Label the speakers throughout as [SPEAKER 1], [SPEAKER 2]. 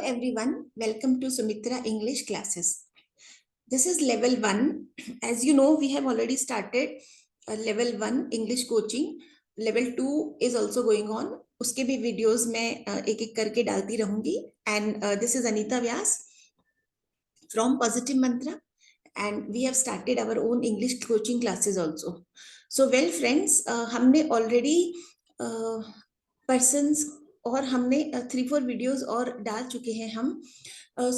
[SPEAKER 1] everyone, welcome to Sumitra English classes. This is level 1. As you know, we have already started level 1 English coaching. Level 2 is also going on. उसके भी videos मैं एक एक करके डालती रहूंगी. And this is Anita Vyas from Positive Mantra, and we have started our own English coaching classes also. So well friends, हमने already persons और हमने 3-4 वीडियोस और डाल चुके हैं हम.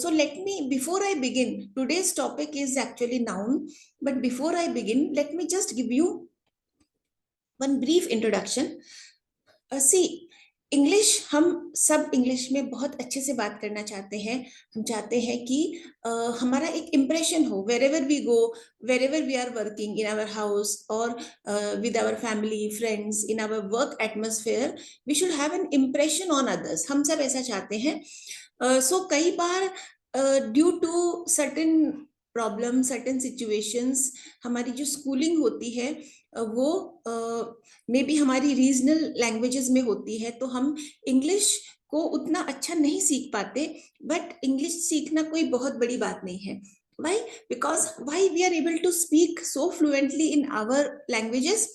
[SPEAKER 1] So let me, before I begin, today's topic is actually noun, but before I begin, let me just give you one brief introduction. See, English, हम सब इंग्लिश में बहुत अच्छे से बात करना चाहते हैं. हम चाहते हैं कि हमारा एक इम्प्रेशन हो wherever we go, wherever we are working, in our house or with our family, friends, in our work atmosphere, we should have an impression on others. हम सब ऐसा चाहते हैं. So कई बार due to certain problem, certain situations, हमारी जो schooling होती है वो मे बी हमारी रीजनल लैंग्वेजेस में होती है, तो हम इंग्लिश को उतना अच्छा नहीं सीख पाते. बट इंग्लिश सीखना कोई बहुत बड़ी बात नहीं है. Why? Because why we are able to speak so fluently in our languages?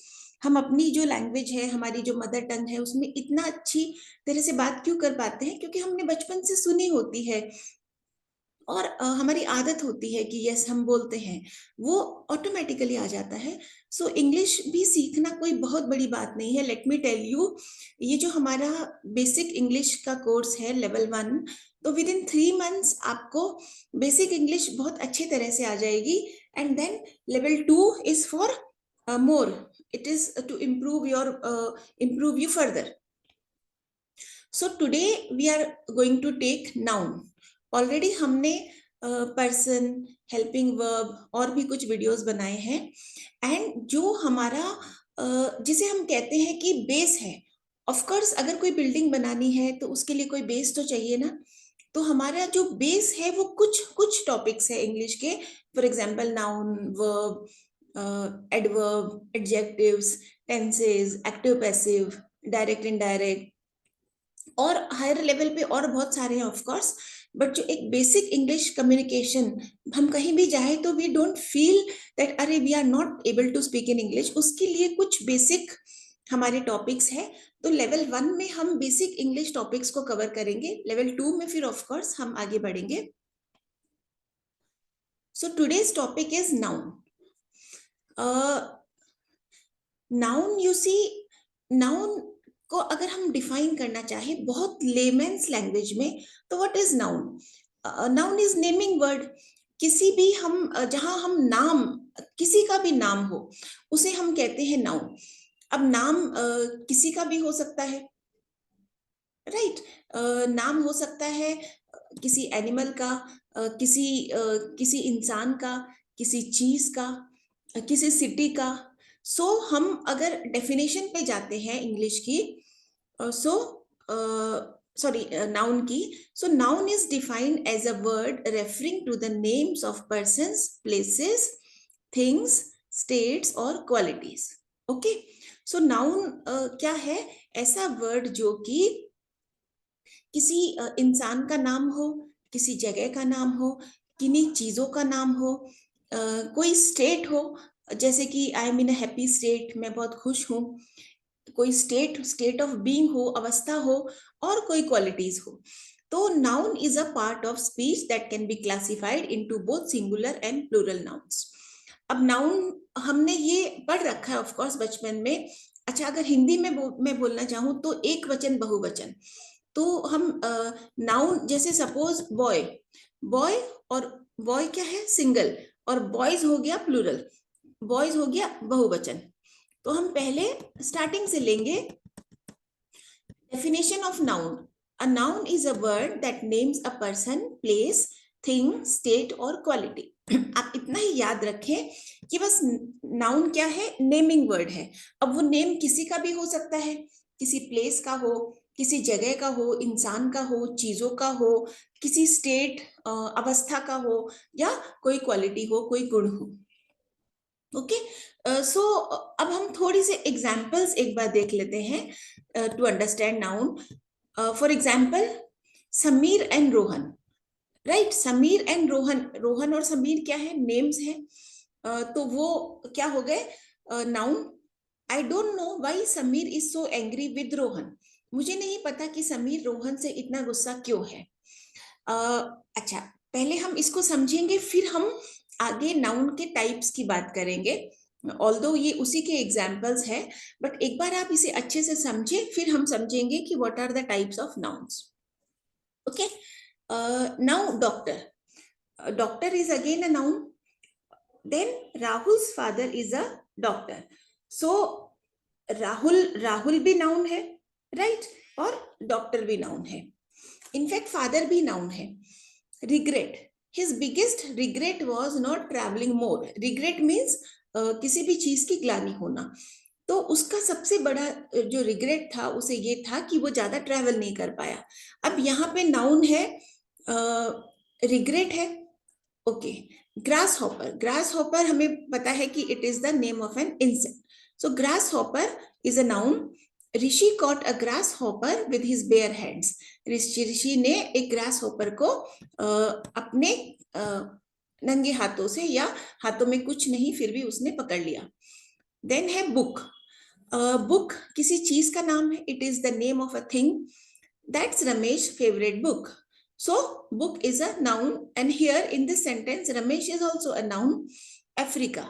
[SPEAKER 1] हम अपनी जो लैंग्वेज है, हमारी जो मदर टंग है, उसमें इतना अच्छी तरह से बात क्यों कर पाते हैं? क्योंकि हमने बचपन से सुनी होती है और हमारी आदत होती है कि यस हम बोलते हैं, वो ऑटोमेटिकली आ जाता है. सो इंग्लिश भी सीखना कोई बहुत बड़ी बात नहीं है. लेट मी टेल यू, ये जो हमारा बेसिक इंग्लिश का कोर्स है लेवल 1, तो विद इन 3 मंथ्स आपको बेसिक इंग्लिश बहुत अच्छी तरह से आ जाएगी. And then level 2 is for more, it is to improve you further. So today we are going to take noun. Already हमने पर्सन, हेल्पिंग वर्ब और भी कुछ वीडियोस बनाए हैं. एंड जो हमारा जिसे हम कहते हैं कि बेस है, ऑफ कोर्स अगर कोई बिल्डिंग बनानी है तो उसके लिए कोई बेस तो चाहिए ना. तो हमारा जो बेस है वो कुछ टॉपिक्स है इंग्लिश के. For example noun, verb, adverb, adjectives, tenses, active passive, direct indirect, और हायर लेवल पे और बहुत सारे हैं ऑफ कोर्स. बट जो एक बेसिक इंग्लिश कम्युनिकेशन, हम कहीं भी जाए तो वी डोंट फील दैट अरे we are not able to speak in English, उसके लिए कुछ बेसिक हमारे टॉपिक्स है. तो लेवल 1 में हम बेसिक इंग्लिश टॉपिक्स को कवर करेंगे. लेवल 2 में फिर ऑफ कोर्स हम आगे बढ़ेंगे. So today's topic is noun. Noun, you see, noun को अगर हम डिफाइन करना चाहे बहुत लेमेन्स लैंग्वेज में, तो what is noun? Noun is naming word. किसी भी हम जहां हम नाम, किसी का भी नाम हो, उसे हम कहते हैं नाउन. अब नाम किसी का भी हो सकता है, राइट? नाम हो सकता है किसी एनिमल का, किसी इंसान का, किसी चीज का, किसी सिटी का. सो हम अगर डेफिनेशन पे जाते हैं इंग्लिश की, noun की. So noun is defined as a word referring to the names of persons, places, things, states or qualities. Okay, so noun क्या है? ऐसा वर्ड जो कि किसी इंसान का नाम हो, किसी जगह का नाम हो, किन्हीं चीजों का नाम हो, कोई स्टेट हो, जैसे कि I am in a happy state, मैं बहुत खुश हूँ. कोई स्टेट ऑफ बीइंग हो, अवस्था हो, और कोई क्वालिटीज हो. तो noun is a part of speech that can be classified into both singular and plural nouns. अब नाउन हमने ये पढ़ रखा है ऑफ कोर्स बचपन में. अच्छा, अगर हिंदी में मैं बोलना चाहूँ तो एक वचन, बहुवचन. तो हम नाउन, जैसे सपोज बॉय, बॉय और बॉय क्या है? सिंगल, और बॉयज हो गया प्लूरल, बॉयज हो गया बहुवचन. तो हम पहले स्टार्टिंग से लेंगे. Definition of noun. A noun is a word that names a person, place, thing, state और क्वालिटी. आप इतना ही याद रखें कि बस नाउन क्या है? नेमिंग वर्ड है. अब वो नेम किसी का भी हो सकता है, किसी प्लेस का हो, किसी जगह का हो, इंसान का हो, चीजों का हो, किसी स्टेट अवस्था का हो, या कोई क्वालिटी हो, कोई गुण हो. ओके, सो अब हम थोड़ी सी एग्जाम्पल्स एक बार देख लेते हैं to understand noun. For example, Sameer and Rohan, right? Sameer and Rohan, Rohan और समीर क्या है? नेम्स है। तो वो क्या हो गए? Noun. I don't know why Sameer is so angry with Rohan. मुझे नहीं पता कि समीर रोहन से इतना गुस्सा क्यों है। अच्छा, पहले हम इसको समझेंगे, फिर हम आगे नाउन के टाइप्स की बात करेंगे। ऑल्दो ये उसी के एग्जाम्पल्स है, बट एक बार आप इसे अच्छे से समझे, फिर हम समझेंगे कि what are the types of nouns. Okay, now doctor. Doctor is again a noun. Then Rahul's father is a doctor. So Rahul भी नाउन है, राइट? और डॉक्टर भी नाउन है, इनफैक्ट फादर भी नाउन है. Regret, his biggest regret was not travelling more. Regret means किसी भी चीज की ग्लानि होना. तो उसका सबसे बड़ा जो रिग्रेट था उसे ये था कि वो ज्यादा ट्रैवल नहीं कर पाया. अब यहाँ पे नाउन है, रिग्रेट है. Okay, grasshopper. Grasshopper हमें पता है कि it is the name of an insect. So grasshopper is a noun. Rishi caught a grasshopper with his bare hands. Rishi ने एक ग्रास हॉपर को अपने नंगे हाथों से, या हाथों में कुछ नहीं फिर भी उसने पकड़ लिया. देन है बुक. बुक किसी चीज का नाम है. It is the name of a thing. That's Ramesh favourite book. So book is a noun, and here in this sentence Ramesh is also a noun. Africa.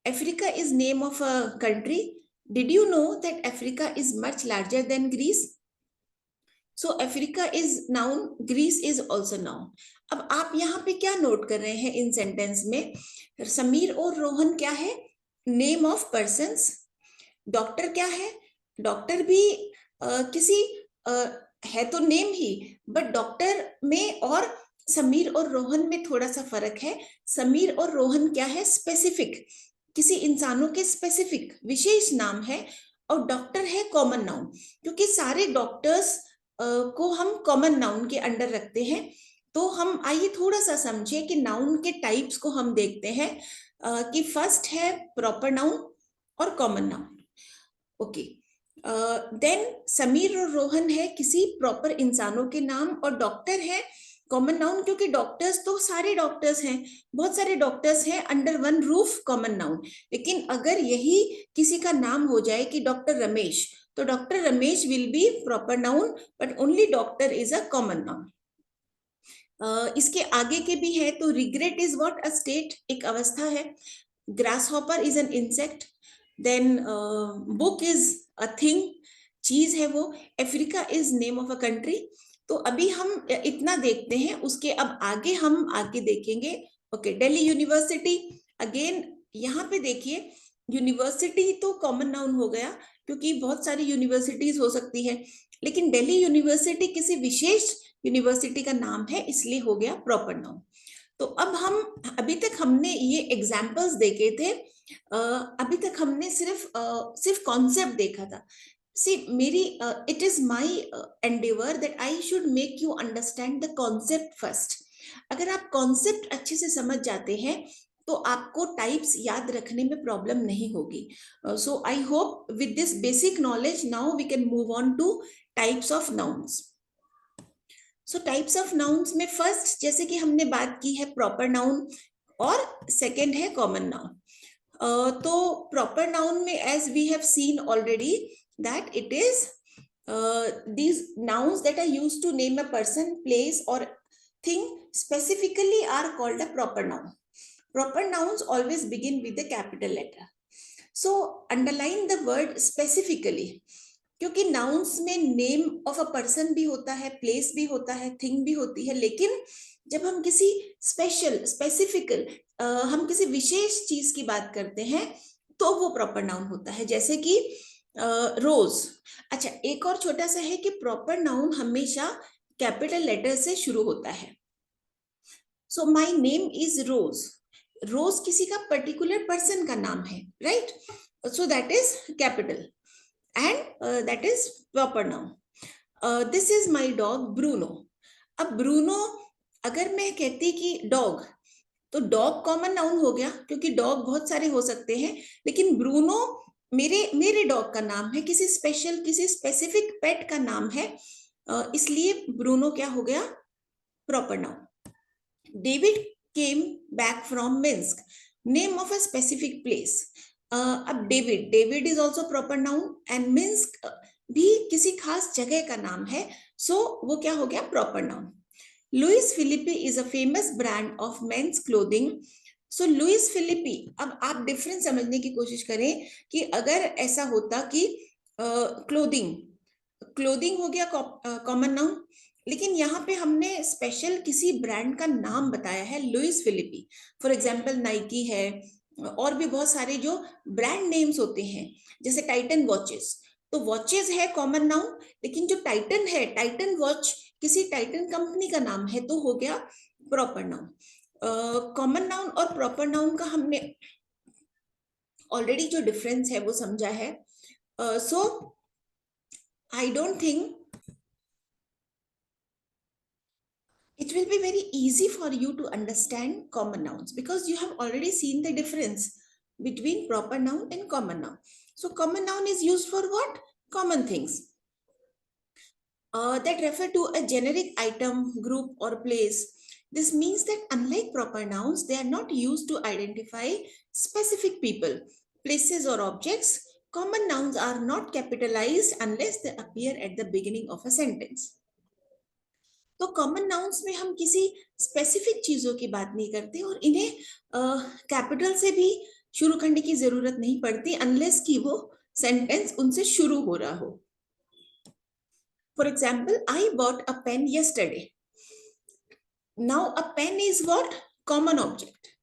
[SPEAKER 1] Africa is name of a country. Did you know that Africa is much larger than Greece? So Africa is noun, Greece is also noun. अब आप यहाँ पे क्या note कर रहे हैं इन sentence में? समीर और रोहन क्या है? Name of persons. डॉक्टर क्या है? डॉक्टर भी किसी है तो नेम ही, बट डॉक्टर में और समीर और रोहन में थोड़ा सा फर्क है. समीर और रोहन क्या है? स्पेसिफिक, किसी इंसानों के स्पेसिफिक विशेष नाम है. और डॉक्टर है कॉमन नाउन, क्योंकि सारे डॉक्टर्स को हम कॉमन नाउन के अंडर रखते हैं. तो हम आइए थोड़ा सा समझे कि नाउन के टाइप्स को हम देखते हैं. कि फर्स्ट है प्रॉपर नाउन और common noun. Okay, then Sameer और रोहन है किसी प्रॉपर इंसानों के नाम, और डॉक्टर है कॉमन नाउन, क्योंकि डॉक्टर्स तो सारे डॉक्टर्स हैं, बहुत सारे डॉक्टर्स हैं under one roof, common noun. लेकिन अगर यही किसी का नाम हो जाए कि डॉक्टर रमेश, तो doctor Ramesh will be proper noun, but only doctor is a common noun. इसके आगे के भी है. तो regret is what? A state, एक अवस्था है. Grasshopper is an insect. Then book is a thing, चीज है वो. Africa is name of a country. तो अभी हम इतना देखते हैं, उसके अब आगे हम आगे देखेंगे. Okay, Delhi university. अगेन यहाँ पे देखिए, यूनिवर्सिटी तो कॉमन नाउन हो गया, क्योंकि बहुत सारी यूनिवर्सिटीज हो सकती है, लेकिन दिल्ली यूनिवर्सिटी किसी विशेष यूनिवर्सिटी का नाम है, इसलिए हो गया प्रॉपर नाउन. तो अब हम, अभी तक हमने ये एग्जाम्पल्स देखे थे. अभी तक हमने सिर्फ कॉन्सेप्ट देखा था. सी मेरी, it is my Endeavour that I should make you understand the concept first. अगर आप कॉन्सेप्ट अच्छे से समझ जाते हैं तो आपको टाइप्स याद रखने में प्रॉब्लम नहीं होगी. So I hope with this basic knowledge now we can move on to types of nouns. So types of nouns में फर्स्ट, जैसे कि हमने बात की है प्रॉपर नाउन, और सेकंड है कॉमन नाउन. तो प्रॉपर नाउन में as we have seen already that it is these nouns that are used to name a person, place or thing specifically are called a proper noun. Proper nouns always begin with a capital letter. So underline the word specifically, क्योंकि nouns में name of a person भी होता है, place भी होता है, thing भी होती है, लेकिन जब हम किसी स्पेशल स्पेसिफिकल हम किसी विशेष चीज की बात करते हैं तो वो प्रॉपर नाउन होता है. जैसे कि रोज. अच्छा, एक और छोटा सा है कि प्रॉपर नाउन हमेशा कैपिटल लेटर से शुरू होता है. सो माई नेम इज रोज. रोज किसी का पर्टिकुलर पर्सन का नाम है, right? So that is capital, and that is proper noun. This is my dog Bruno. अब Bruno अगर मैं कहती कि डॉग, तो डॉग कॉमन नाउन हो गया, क्योंकि डॉग बहुत सारे हो सकते हैं, लेकिन ब्रूनो मेरे डॉग का नाम है, किसी स्पेशल किसी स्पेसिफिक पेट का नाम है. इसलिए ब्रूनो क्या हो गया, proper noun. David came back from Minsk, name of a specific place. अब David, David is also proper noun and Minsk भी किसी खास जगह का नाम है, सो वो क्या हो गया, proper noun. Louis Philippe is a famous brand of men's clothing. So Louis Philippe, अब आप डिफरेंस समझने की कोशिश करें कि अगर ऐसा होता कि क्लोथिंग, क्लोथिंग हो गया कॉमन नाउन, लेकिन यहाँ पे हमने स्पेशल किसी ब्रांड का नाम बताया है, Louis Philippe. For example Nike है, और भी बहुत सारे जो ब्रांड नेम्स होते हैं, जैसे टाइटन वॉचेस, तो वॉचेस है कॉमन नाउन, लेकिन जो टाइटन है, टाइटन वॉच किसी टाइटन कंपनी का नाम है, तो हो गया प्रॉपर नाउन। कॉमन नाउन और प्रॉपर नाउन का हमने ऑलरेडी जो डिफरेंस है वो समझा है। So I don't think it will be very easy for you to understand common nouns because you have already seen the difference between proper noun and common noun. So common noun is used for what? Common things that refer to a generic item, group, or place. This means that unlike proper nouns, they are not used to identify specific people, places, or objects. Common nouns are not capitalized unless they appear at the beginning of a sentence. तो common nouns में हम किसी specific चीजों की बात नहीं करते और इन्हें कैपिटल से भी शुरू करने की जरूरत नहीं पड़ती अनलेस कि वो सेंटेंस उनसे शुरू हो रहा हो। For example, I bought a pen yesterday. Now a pen is what? Common object.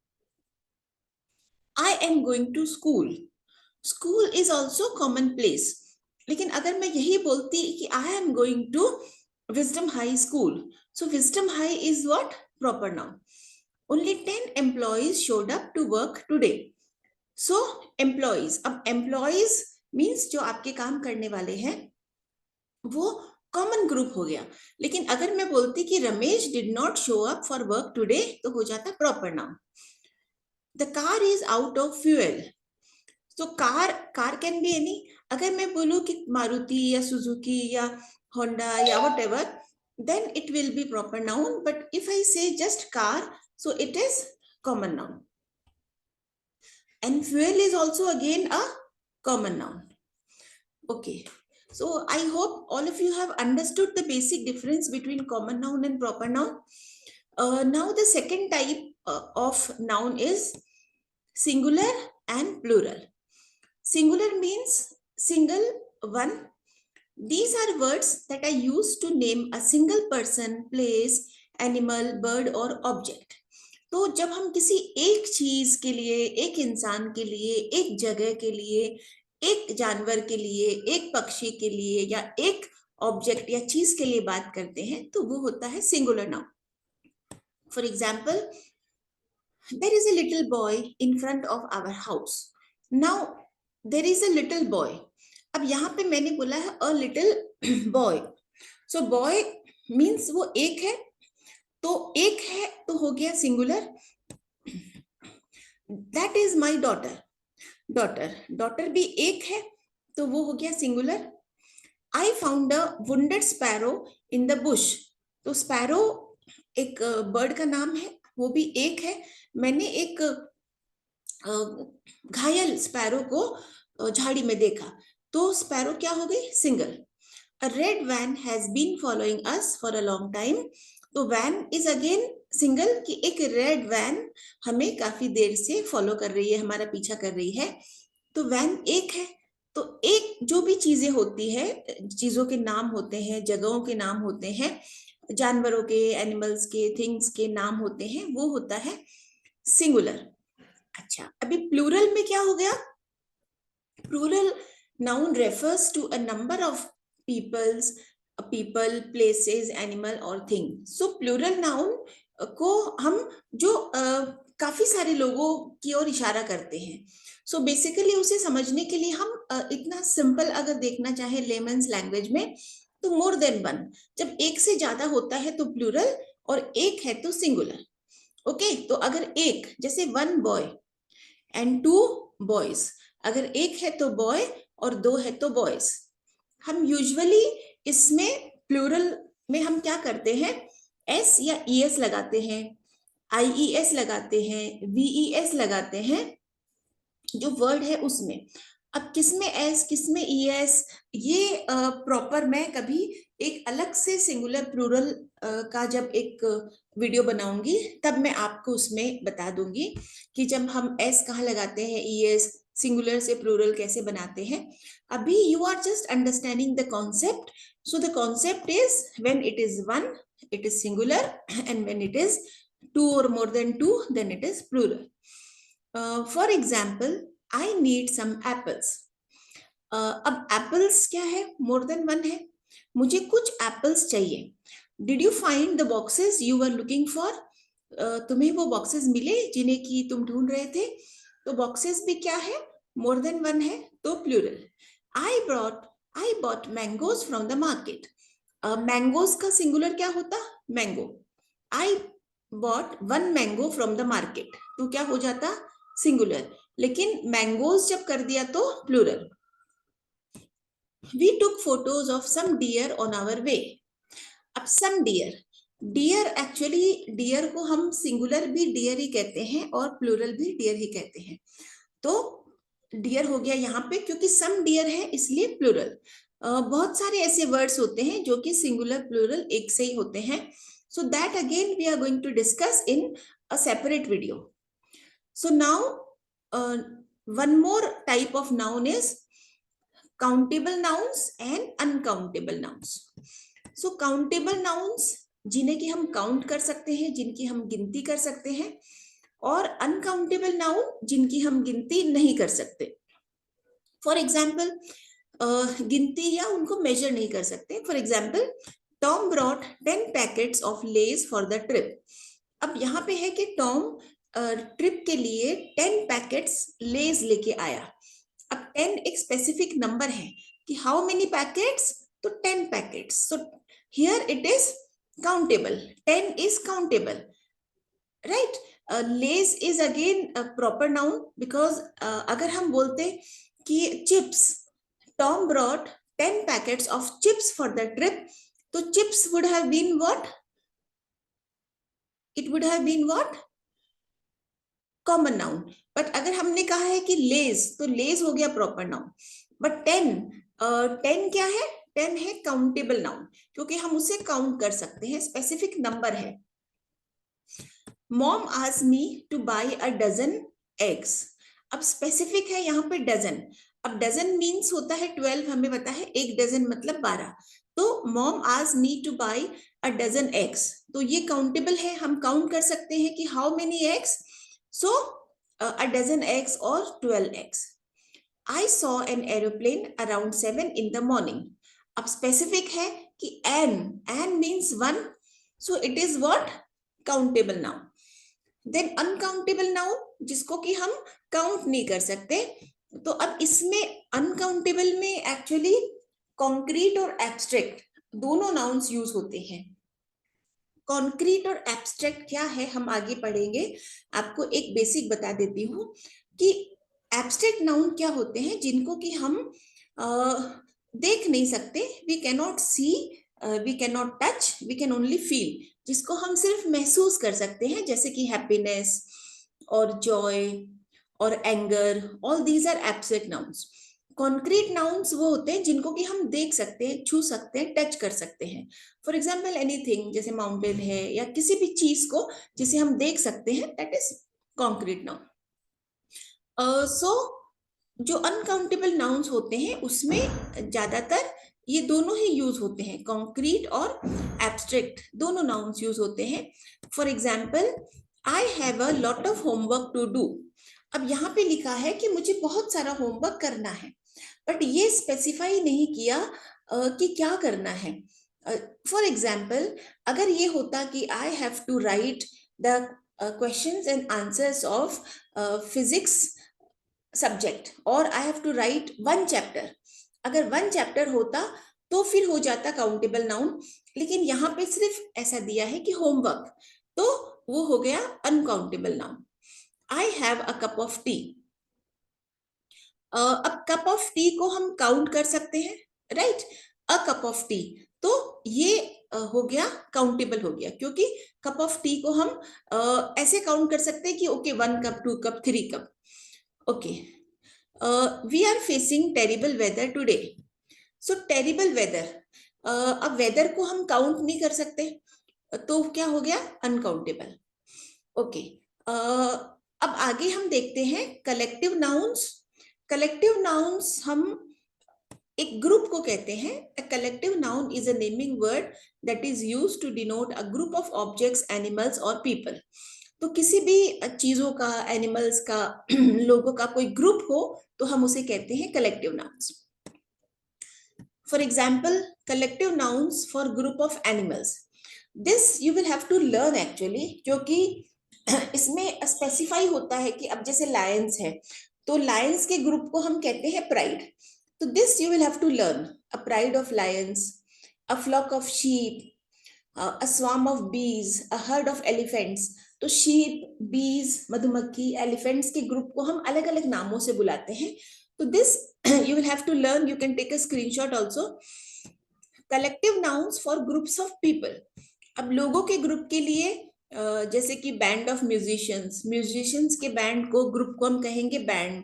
[SPEAKER 1] I am going to school. School is also common place. लेकिन अगर मैं यही बोलती कि I am going to Wisdom High School, so Wisdom High is what? Proper noun. Only 10 employees showed up to work today. So employees, अब employees means जो आपके काम करने वाले हैं वो कॉमन ग्रुप हो गया। लेकिन अगर मैं बोलती कि Ramesh did not show up for work today, तो हो जाता proper noun. The car is out of fuel. तो कार कैन बी एनी। अगर मैं बोलूं कि मारुति या सुजुकी या होंडा या whatever, then it will be proper noun. But if I say just car, so it is common noun. And fuel is also again a common noun. Okay, so I hope all of you have understood the basic difference between common noun and proper noun. Now the second type of noun is singular and plural. Singular means single, one. These are words that are used to name a single person, place, animal, bird or object. तो जब हम किसी एक चीज के लिए, एक इंसान के लिए, एक जगह के लिए, एक जानवर के लिए, एक पक्षी के लिए या एक ऑब्जेक्ट या चीज के लिए बात करते हैं, तो वो होता है singular noun. For example, there is a little boy in front of our house. Now there is a little boy, अब यहाँ पे मैंने बोला है a little boy, so boy means वो एक है, तो एक है तो हो गया singular. That is my daughter, daughter, daughter भी एक है तो वो हो गया singular. I found a wounded sparrow in the bush, तो स्पैरो एक बर्ड का नाम है, वो भी एक है। मैंने एक घायल स्पैरो को झाड़ी में देखा, तो स्पैरो क्या हो गई, single. A red van has been following us for a long time. तो van is again single कि एक रेड वैन हमें काफी देर से फॉलो कर रही है, हमारा पीछा कर रही है, तो वैन एक है। तो एक जो भी चीजें होती है, चीजों के नाम होते हैं, जगहों के नाम होते हैं, जानवरों के, एनिमल्स के, थिंग्स के नाम होते हैं, वो होता है सिंगुलर। अच्छा, अभी प्लूरल में क्या हो गया, plural noun refers to a number of people, places, animal or thing. So plural noun को हम जो काफी सारे लोगों की ओर इशारा करते हैं। सो बेसिकली उसे समझने के लिए हम इतना सिंपल अगर देखना चाहे लेमन्स लैंग्वेज में, तो मोर देन वन, जब एक से ज्यादा होता है तो प्लूरल और एक है तो सिंगुलर। ओके, तो अगर एक, जैसे one boy and two boys, अगर एक है तो बॉय और दो है तो बॉयज। हम यूजुअली इसमें प्लूरल में हम क्या करते हैं, एस या ईएस लगाते हैं, आईईएस लगाते हैं, वीईएस लगाते हैं जो वर्ड है उसमें। अब किसमें एस किसमें ईएस, ये प्रॉपर मैं कभी एक अलग से सिंगुलर प्लूरल का जब एक वीडियो बनाऊंगी तब मैं आपको उसमें बता दूंगी कि जब हम एस कहाँ लगाते हैं, ईएस, सिंगुलर से प्लूरल कैसे बनाते हैं। अभी you are just understanding the concept. So the concept is when it is one it is singular and when it is two or more than two then it is plural. For example, I need some apples. अब apples क्या है, more than one है, मुझे कुछ apples चाहिए. Did you find the boxes you were looking for? तुम्हें वो boxes मिले जिन्हें की तुम ढूंढ रहे थे? तो बॉक्सेस भी क्या है, मोर देन वन है, तो plural. I bought mangoes from the market. Mangoes का सिंगुलर क्या होता, mango. I bought one mango from the market, तो क्या हो जाता, सिंगुलर. लेकिन मैंगोज जब कर दिया तो plural. We took photos of some deer on our way. अब some deer, deer actually deer को हम सिंगुलर भी डियर ही कहते हैं और प्लूरल भी डियर ही कहते हैं. तो डियर हो गया यहाँ पे, क्योंकि सम डियर है इसलिए प्लूरल. बहुत सारे ऐसे वर्ड्स होते हैं जो कि सिंगुलर प्लूरल एक से ही होते हैं. So that again we are going to discuss in a separate video. So now one more type of noun is countable nouns and uncountable nouns. So countable nouns जिन्हें कि हम काउंट कर सकते हैं, जिनकी हम गिनती कर सकते हैं, और अनकाउंटेबल नाउन जिनकी हम गिनती नहीं कर सकते. फॉर एग्जाम्पल गिनती या उनको मेजर नहीं कर सकते. For example Tom brought 10 packets of Lay's for the trip. अब यहाँ पे है कि टॉम ट्रिप के लिए 10 पैकेट्स लेज लेके आया. अब 10 एक स्पेसिफिक नंबर है कि हाउ मेनी पैकेट्स, तो 10 packets. So here it is countable, 10 is countable, right. Lay's is again proper noun because अगर हम बोलते कि chips, Tom brought 10 packets of chips for the trip, तो chips would have been what? It would have been what? Common noun. But अगर हमने कहा है कि lays, तो lays हो गया proper noun. But 10 क्या है? 10 है countable noun, क्योंकि हम उसे count कर सकते हैं, specific number है. Mom asked me to buy a dozen eggs. अब specific है यहाँ पे dozen. अब dozen means होता है 12, हमें पता है, एक dozen मतलब 12. तो mom asked me to buy a dozen eggs, तो ये काउंटेबल है, हम काउंट कर सकते हैं कि how many eggs. So a dozen eggs और 12 eggs. I saw an aeroplane around 7 in the morning. अब स्पेसिफिक है कि an means 1, so it is what, countable noun. Then uncountable noun जिसको कि हम काउंट नहीं कर सकते. तो अब इसमें अनकाउंटेबल में एक्चुअली कॉन्क्रीट और एब्स्ट्रैक्ट दोनों नाउन्स यूज होते हैं. कॉन्क्रीट और एब्स्ट्रैक्ट क्या है हम आगे पढ़ेंगे. आपको एक बेसिक बता देती हूँ कि एब्स्ट्रैक्ट नाउन क्या होते हैं, जिनको कि हम देख नहीं सकते, we can not see, we can not touch, we can only feel, जिसको हम सिर्फ महसूस कर सकते हैं, जैसे कि हैप्पीनेस और जॉय और anger, all these are abstract nouns. Concrete nouns वो होते हैं जिनको कि हम देख सकते हैं, छू सकते हैं, टच कर सकते हैं. फॉर एग्जाम्पल एनीथिंग, जैसे माउंटेन है या किसी भी चीज को जिसे हम देख सकते हैं, दैट इज कॉन्क्रीट नाउन. सो जो अनकाउंटेबल नाउन्स होते हैं उसमें ज्यादातर ये दोनों ही यूज होते हैं, कॉन्क्रीट और एब्स्ट्रैक्ट दोनों नाउन्स यूज होते हैं. For example I have a lot of homework to do. अब यहाँ पे लिखा है कि मुझे बहुत सारा होमवर्क करना है, बट ये स्पेसिफाई नहीं किया कि क्या करना है. फॉर एग्जाम्पल अगर ये होता कि I have to write the questions and answers of physics subject और I have to write 1 chapter, अगर 1 चैप्टर होता तो फिर हो जाता काउंटेबल नाउन. लेकिन यहाँ पे सिर्फ ऐसा दिया है कि होमवर्क, तो वो हो गया uncountable noun. I have a cup of tea. अब कप ऑफ टी को हम काउंट कर सकते हैं, right. A cup of T, तो ये हो गया, काउंटेबल हो गया, क्योंकि कप ऑफ टी को हम ऐसे काउंट कर सकते हैं कि okay 1 cup, 2 cup, 3 cup. Okay, we are facing terrible weather today. So terrible weather, अब वेदर को हम काउंट नहीं कर सकते, तो क्या हो गया, अनकाउंटेबल. ओके, अब आगे हम देखते हैं कलेक्टिव नाउन्स. कलेक्टिव नाउन्स हम एक ग्रुप को कहते हैं. A collective noun is a naming word that is used to denote a group of objects, animals और पीपल. तो किसी भी चीजों का, एनिमल्स का, लोगों का कोई ग्रुप हो तो हम उसे कहते हैं collective nouns. For example, collective nouns for group of animals. This you will have to learn actually, क्योंकि इसमें स्पेसिफाई होता है कि अब जैसे लायंस है, तो लायंस के ग्रुप को हम कहते हैं प्राइड. तो this you will have to learn. A pride of lions, a flock of sheep, a swarm of bees, a herd of elephants. तो शीप, बीज, मधुमक्खी, एलिफेंट्स के ग्रुप को हम अलग अलग नामों से बुलाते हैं. तो this you will have to learn. You can take a screenshot also. Collective nouns for groups of people. अब लोगों के ग्रुप के लिए जैसे कि बैंड ऑफ म्यूजिशियंस, म्यूजिशियंस के बैंड को, ग्रुप को हम कहेंगे बैंड.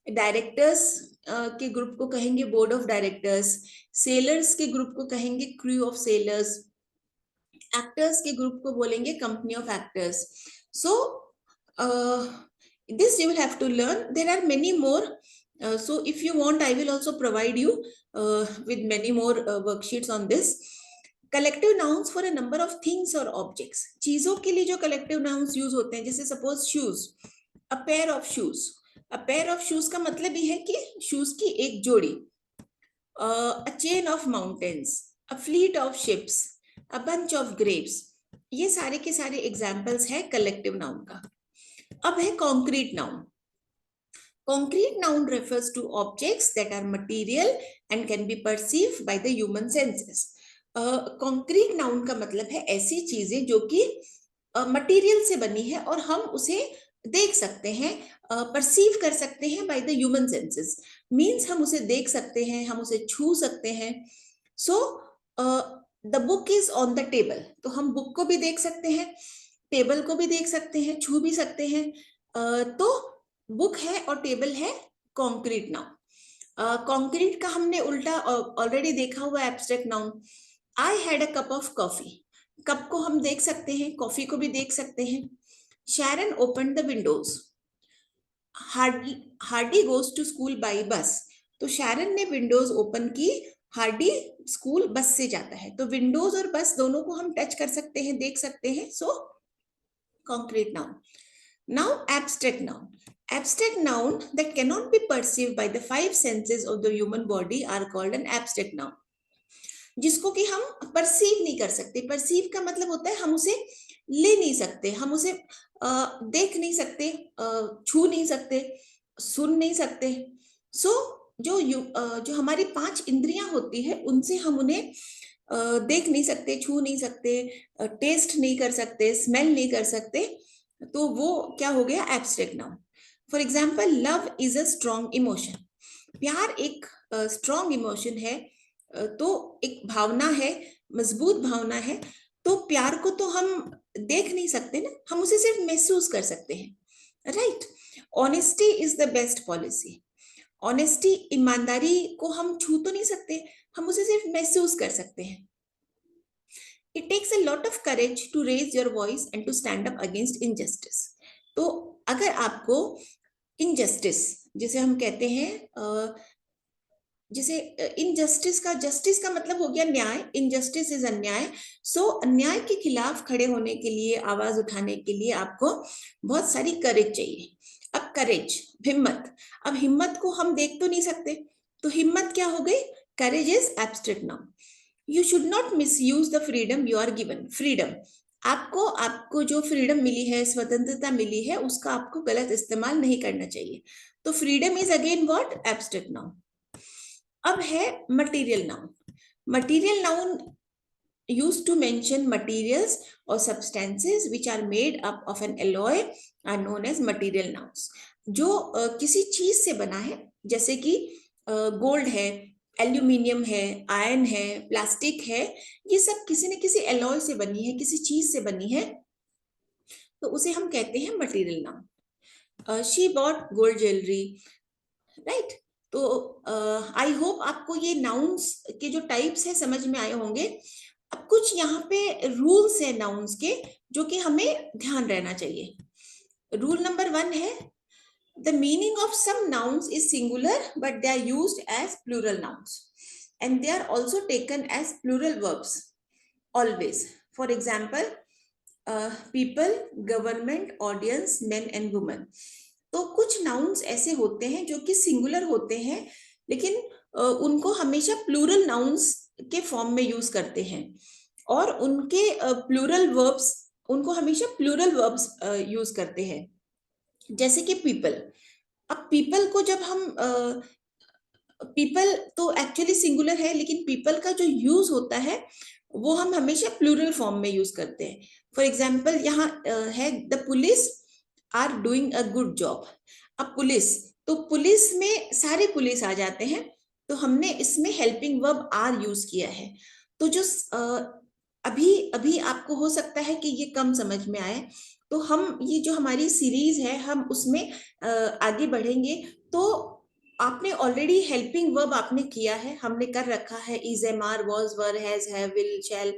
[SPEAKER 1] डायरेक्टर्स के ग्रुप को कहेंगे बोर्ड ऑफ डायरेक्टर्स. सेलर्स के ग्रुप को कहेंगे क्रू ऑफ सेलर्स. एक्टर्स के ग्रुप को बोलेंगे company of actors. So this you will have to learn. There are many more. So if you want, I will also provide you with many more worksheets on this. Collective nouns for a number of things or objects. चीजों के लिए जो collective nouns use होते हैं, जैसे suppose shoes, a pair of shoes. A pair of shoes का मतलब ये है कि shoes की एक जोड़ी. A chain of mountains, a fleet of ships, a bunch of grapes. ये सारे के सारे एग्जाम्पल्स है कलेक्टिव नाउन का. अब है concrete noun. Concrete noun refers to objects that are material and can be perceived by the human senses. Concrete noun का मतलब है ऐसी चीजें जो कि मटेरियल से बनी है और हम उसे देख सकते हैं, परसीव कर सकते हैं by the human senses. Means हम उसे देख सकते हैं, हम उसे छू सकते हैं. So the book is on the table. तो हम बुक को भी देख सकते हैं, टेबल को भी देख सकते हैं, छू भी सकते हैं. तो बुक है और टेबल है कॉन्क्रीट नाउन. कॉन्क्रीट का हमने उल्टा ऑलरेडी देखा हुआ abstract noun. I had a cup of coffee. Cup को हम देख सकते हैं, कॉफी को भी देख सकते हैं. Sharon opened the windows. Hardy goes to school by bus. तो Sharon ने विंडोज ओपन की, हार्डी स्कूल बस से जाता है. तो विंडोज और बस दोनों को हम टच कर सकते हैं, देख सकते हैं. So concrete noun. Now abstract noun. Abstract noun that cannot be perceived by the five senses of the human body are called an abstract noun. जिसको कि हम परसीव नहीं कर सकते. परसीव का मतलब होता है हम उसे ले नहीं सकते, हम उसे देख नहीं सकते, छू नहीं सकते, सुन नहीं सकते. सो जो हमारी 5 इंद्रियां होती है उनसे हम उन्हें देख नहीं सकते, छू नहीं सकते, टेस्ट नहीं कर सकते, स्मेल नहीं कर सकते. तो वो क्या हो गया, abstract noun. For example, love is a strong emotion. प्यार एक स्ट्रॉन्ग इमोशन है, तो एक भावना है, मजबूत भावना है. तो प्यार को तो हम देख नहीं सकते ना, हम उसे सिर्फ महसूस कर सकते हैं. Right. Honesty is the best policy. Honesty, ईमानदारी को हम छू तो नहीं सकते, हम उसे सिर्फ महसूस कर सकते हैं. It takes a lot of courage to raise your voice and to stand up against injustice. तो अगर आपको इनजस्टिस, जिसे हम कहते हैं, जैसे इनजस्टिस का, जस्टिस का मतलब हो गया न्याय, इनजस्टिस इज अन्याय. सो अन्याय के खिलाफ खड़े होने के लिए, आवाज उठाने के लिए आपको बहुत सारी करेज चाहिए. अब करेज, हिम्मत. अब हिम्मत को हम देख तो नहीं सकते, तो हिम्मत क्या हो गई, courage is abstract noun. You should not misuse the freedom you are given. Freedom, आपको जो फ्रीडम मिली है, स्वतंत्रता मिली है, उसका आपको गलत इस्तेमाल नहीं करना चाहिए. तो freedom is again what, abstract noun. अब है material noun. Material noun used to mention materials or substances which are made up of an alloy are known as material nouns. जो किसी चीज से बना है, जैसे कि गोल्ड है, एल्यूमिनियम है, आयरन है, प्लास्टिक है, ये सब किसी न किसी एलॉय से बनी है, किसी चीज से बनी है, तो उसे हम कहते हैं material noun. She bought gold jewellery, right. तो आई होप आपको ये नाउन्स के जो टाइप्स है समझ में आए होंगे। अब कुछ यहाँ पे रूल्स है नाउन्स के जो कि हमें ध्यान रहना चाहिए। रूल नंबर 1 है, the meaning of some nouns is singular but they are used as plural nouns and they are also taken as plural verbs always. For example, people, government, audience, men and women. तो कुछ nouns ऐसे होते हैं जो कि singular होते हैं लेकिन उनको हमेशा प्लूरल नाउन्स के फॉर्म में यूज करते हैं और उनके प्लूरल वर्ब्स, उनको हमेशा प्लूरल वर्ब्स यूज करते हैं। जैसे कि पीपल, अब पीपल को जब हम पीपल तो एक्चुअली सिंगुलर है लेकिन पीपल का जो यूज होता है वो हम हमेशा प्लूरल फॉर्म में यूज करते हैं। फॉर एग्जाम्पल यहाँ है the police are doing a good job. अब पुलिस, तो पुलिस में सारे पुलिस आ जाते हैं, तो हमने इसमें हेल्पिंग वर्ब आर यूज किया है। तो जो अभी अभी आपको हो सकता है कि ये कम समझ में आए, तो हम ये जो हमारी सीरीज है हम उसमें आगे बढ़ेंगे। तो आपने ऑलरेडी हेल्पिंग वर्ब आपने किया है, हमने कर रखा है is, am, are, was, were, has, have, will, shall.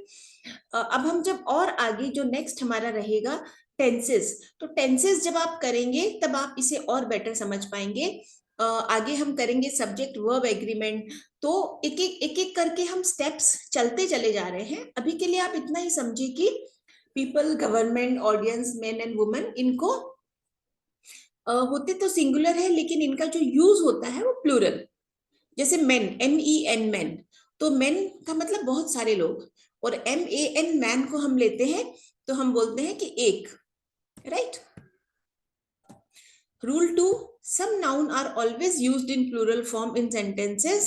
[SPEAKER 1] अब हम जब और आगे जो नेक्स्ट हमारा रहेगा टेंसेस, तो टेंसेस जब आप करेंगे तब आप इसे और बेटर समझ पाएंगे। आगे हम करेंगे सब्जेक्ट वर्ब एग्रीमेंट। तो एक एक करके हम स्टेप्स चलते चले जा रहे हैं। अभी के लिए आप इतना ही समझिए कि people, government, audience, main and women, इनको होते तो सिंगुलर है लेकिन इनका जो यूज होता है वो प्लूरल। जैसे मेन, MEN, मैन, तो मेन का मतलब बहुत सारे लोग, और MAN मैन को हम लेते हैं तो हम बोलते हैं कि एक, right. Rule 2, some noun are always used in plural form in sentences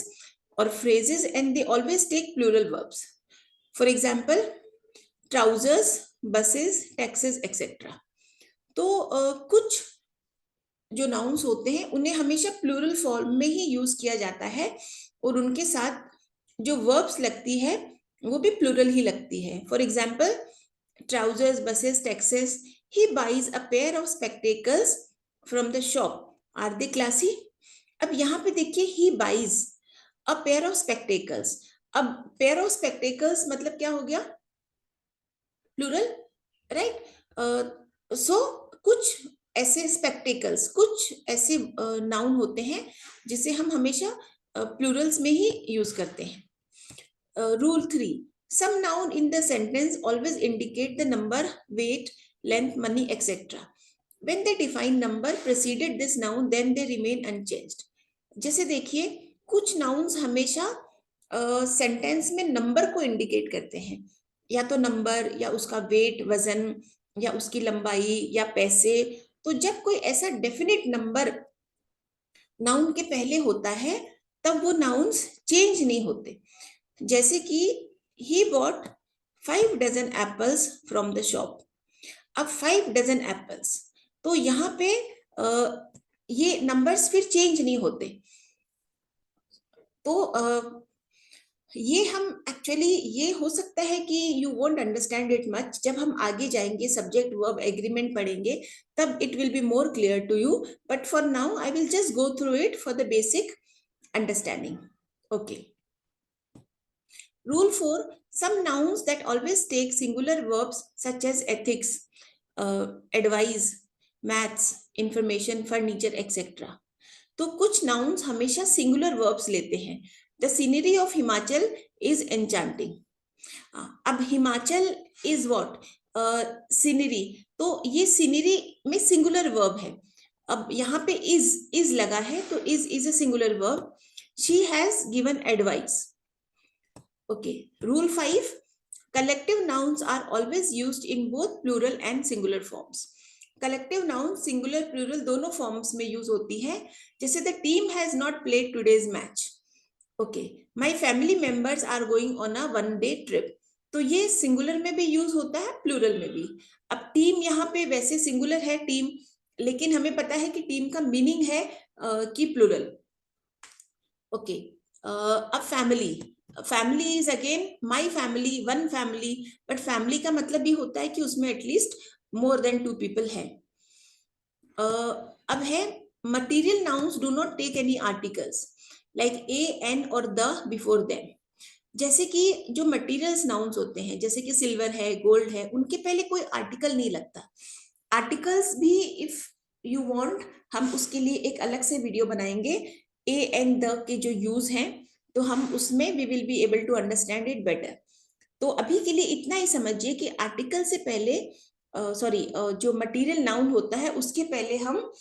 [SPEAKER 1] or phrases and they always take plural verbs. For example, trousers, buses, taxes, etc. तो कुछ जो नाउन्स होते हैं उन्हें हमेशा प्लूरल फॉर्म में ही यूज किया जाता है और उनके साथ जो वर्ब्स लगती है वो भी प्लूरल ही लगती है। For example, trousers, buses, taxes, he buys a pair of spectacles from the shop, are they classy? अब यहाँ पे देखिए he buys a pair of spectacles। अब pair of spectacles मतलब क्या हो गया? Plural, right. सो कुछ ऐसे स्पेक्टिकल्स, कुछ ऐसे नाउन होते हैं जिसे हम हमेशा प्लूरल्स में ही यूज करते हैं। Rule 3, some noun in the sentence always indicate the number, weight, length, money, etc. When they define number preceded this noun, then they remain unchanged. जैसे देखिए कुछ नाउन्स हमेशा सेंटेंस में नंबर को इंडिकेट करते हैं, या तो नंबर या उसका वेट, वजन, या उसकी लंबाई या पैसे। तो जब कोई ऐसा डेफिनेट नंबर नाउन के पहले होता है तब वो नाउन्स चेंज नहीं होते। जैसे कि he bought 5 dozen apples from the shop। अब 5 डजन एप्पल्स, तो यहाँ पे ये नंबर्स फिर चेंज नहीं होते। तो ये हम एक्चुअली, ये हो सकता है कि you won't understand it much, जब हम आगे जाएंगे सब्जेक्ट वर्ब एग्रीमेंट पढ़ेंगे तब it will be more clear to you, but for now I will just go through it for the basic understanding. Okay. Rule 4, some nouns that always take singular verbs such as ethics, advice, maths, information, furniture, etc. तो कुछ nouns हमेशा singular verbs लेते हैं। The scenery of Himachal is enchanting। अब Himachal is what? Scenery, तो ये scenery में singular verb है। अब यहाँ पे is लगा है तो is a singular verb। She has given advice। Okay. Rule 5, collective nouns are always used in both plural and singular forms। Collective noun singular plural दोनों फॉर्म्स में यूज होती है। जैसे the team has not played today's match. Okay, my family members are going on a 1 day trip. तो ये singular में भी use होता है, प्लूरल में भी। अब टीम यहाँ पे वैसे सिंगुलर है टीम, लेकिन हमें पता है कि टीम का मीनिंग है कि प्लूरल। ओके। अब family is again my family, one family, but family का मतलब भी होता है कि उसमें एटलीस्ट मोर देन 2 पीपल है। अब है material nouns do not take any articles like a an और द बिफोर देम। जैसे कि जो मटेरियल्स नाउन्स होते हैं, जैसे कि सिल्वर है, गोल्ड है, उनके पहले कोई आर्टिकल नहीं लगता। आर्टिकल्स भी इफ यू वांट, हम उसके लिए एक अलग से वीडियो बनाएंगे। ए एंड द के जो यूज हैं, तो हम उसमें we will be able to understand it better. तो अभी के लिए इतना ही समझिए कि आर्टिकल से पहले जो मटेरियल नाउन होता है उसके पहले हम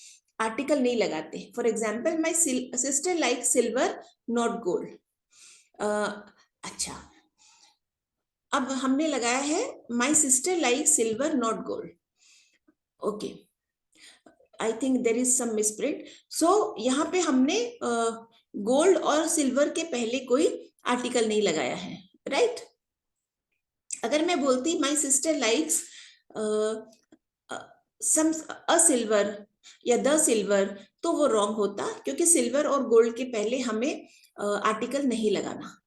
[SPEAKER 1] आर्टिकल नहीं लगाते। For example, my sister like silver not gold. अच्छा, अब हमने लगाया है my sister like silver not gold. Okay, I think there is some misprint. So यहाँ पे हमने गोल्ड और सिल्वर के पहले कोई आर्टिकल नहीं लगाया है, राइट? अगर मैं बोलती my sister likes some a silver या द सिल्वर, तो वो रॉन्ग होता, क्योंकि सिल्वर और गोल्ड के पहले हमें आर्टिकल नहीं लगाना।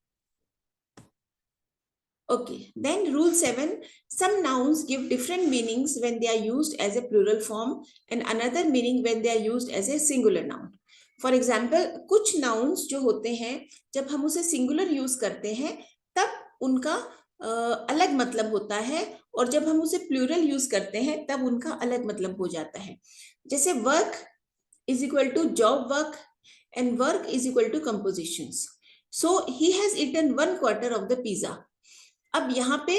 [SPEAKER 1] Okay, then rule 7, some nouns give different meanings when they are used as a plural form and another meaning when they are used as a singular noun. For example, कुछ nouns जो होते हैं, जब हम उसे singular use करते हैं तब उनका अलग मतलब होता है, और जब हम उसे plural use करते हैं तब उनका अलग मतलब हो जाता है। जैसे work is equal to job work and work is equal to compositions. So he has eaten 1/4 of the pizza. अब यहाँ पे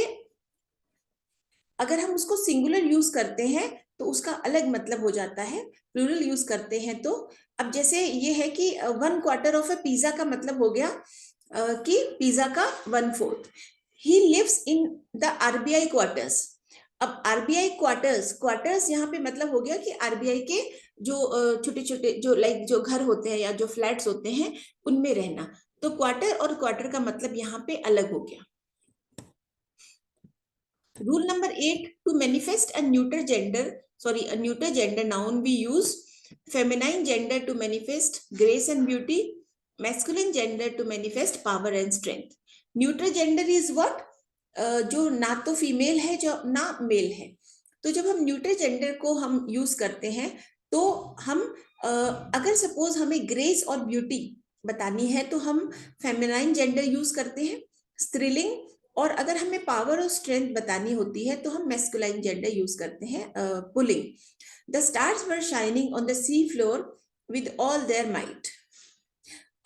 [SPEAKER 1] अगर हम उसको सिंगुलर यूज करते हैं तो उसका अलग मतलब हो जाता है, प्लूरल यूज करते हैं तो। अब जैसे ये है कि 1/4 ऑफ अ पिज्जा का मतलब हो गया कि पिज्जा का 1/4। He lives in the RBI quarters. अब आरबीआई क्वार्टर्स यहाँ पे मतलब हो गया कि आरबीआई के जो छोटे छोटे जो लाइक जो घर होते हैं या जो फ्लैट्स होते हैं उनमें रहना। तो क्वार्टर और क्वार्टर का मतलब यहाँ पे अलग हो गया। Rule number 8, to manifest a neuter gender noun, we use feminine gender to manifest grace and beauty, masculine gender to manifest power and strength. Neuter gender is what? जो ना तो फीमेल है जो ना मेल है। तो जब हम न्यूट्रल जेंडर को हम यूज करते हैं तो हम अगर सपोज हमें ग्रेस और ब्यूटी बतानी है तो हम फेमिनाइन जेंडर यूज करते हैं, स्त्रीलिंग। और अगर हमें पावर और स्ट्रेंथ बतानी होती है तो हम मैस्कुलाइन जेंडर यूज करते हैं, पुलिंग। The stars were shining on the sea floor with all their might.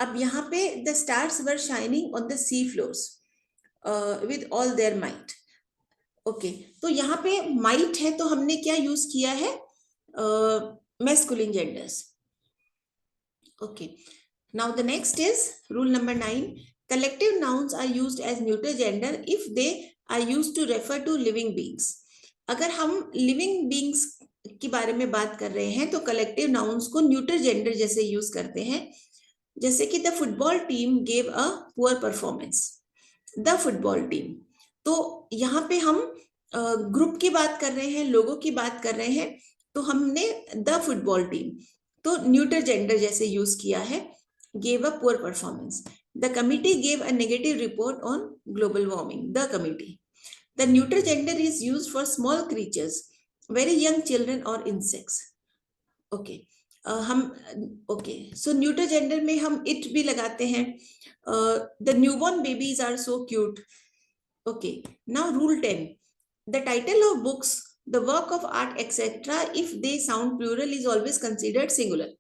[SPEAKER 1] अब यहाँ पे the stars were shining on the sea floors with all their might. Okay, तो यहाँ पे माइट है तो हमने क्या यूज किया है? Masculine genders. Okay, now the next is rule number 9. Collective nouns are used as neuter gender if they are used to refer to living beings. अगर हम living beings के बारे में बात कर रहे हैं तो कलेक्टिव नाउन्स को न्यूटर जेंडर जैसे यूज करते हैं। जैसे कि the football team gave a poor performance. The football team, तो यहाँ पे हम ग्रुप की बात कर रहे हैं, लोगों की बात कर रहे हैं, तो हमने द फुटबॉल टीम तो न्यूटर जेंडर जैसे यूज किया है, gave a poor performance. The committee gave a negative report on global warming. The committee. The neuter gender is used for small creatures, very young children or insects. Okay. हम okay, so neuter gender में हम it भी लगाते हैं। The newborn babies are so cute. Okay, now rule 10, the title of books, the work of art etcetera, if they sound plural is always considered singular.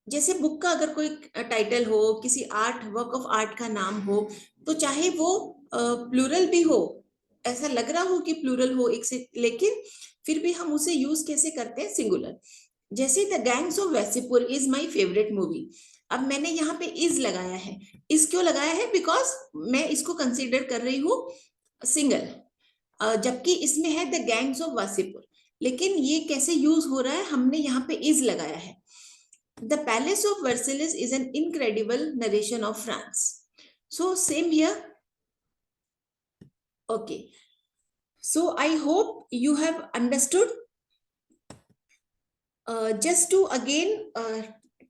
[SPEAKER 1] जैसे book का अगर कोई title हो, किसी आर्ट वर्क ऑफ आर्ट का नाम हो, तो चाहे वो प्लूरल भी हो, ऐसा लग रहा हो कि प्लूरल हो एक से, लेकिन फिर भी हम उसे यूज कैसे करते हैं? सिंगुलर। जैसे the gangs of Wasseypur is my favourite movie. अब मैंने यहाँ पे इज लगाया है। इज क्यों लगाया है? बिकॉज मैं इसको कंसीडर कर रही हूँ सिंगल, जबकि इसमें है द गैंग्स ऑफ वासीपुर। लेकिन ये कैसे यूज हो रहा है? हमने यहाँ पे इज लगाया है। The Palace of Versailles is an incredible narration of France. So same here. Okay. So I hope you have understood. Just to again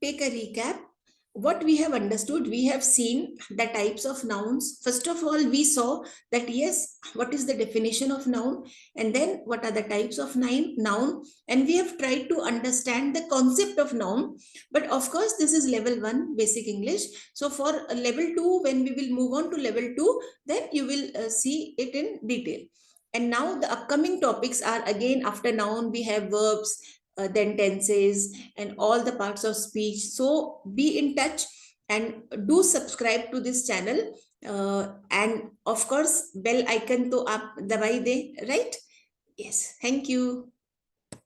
[SPEAKER 1] take a recap. what we have understood, we have seen the types of nouns. First of all, we saw that yes, what is the definition of noun, and then what are the types of noun, and we have tried to understand the concept of noun. But of course, this is level 1 basic English. So for level 2, when we will move on to level 2, then you will see it in detail. And now the upcoming topics are, again, after noun we have verbs, then tenses, and all the parts of speech. So be in touch and do subscribe to this channel. And of course, bell icon to aap dabai de, right? Yes, thank you.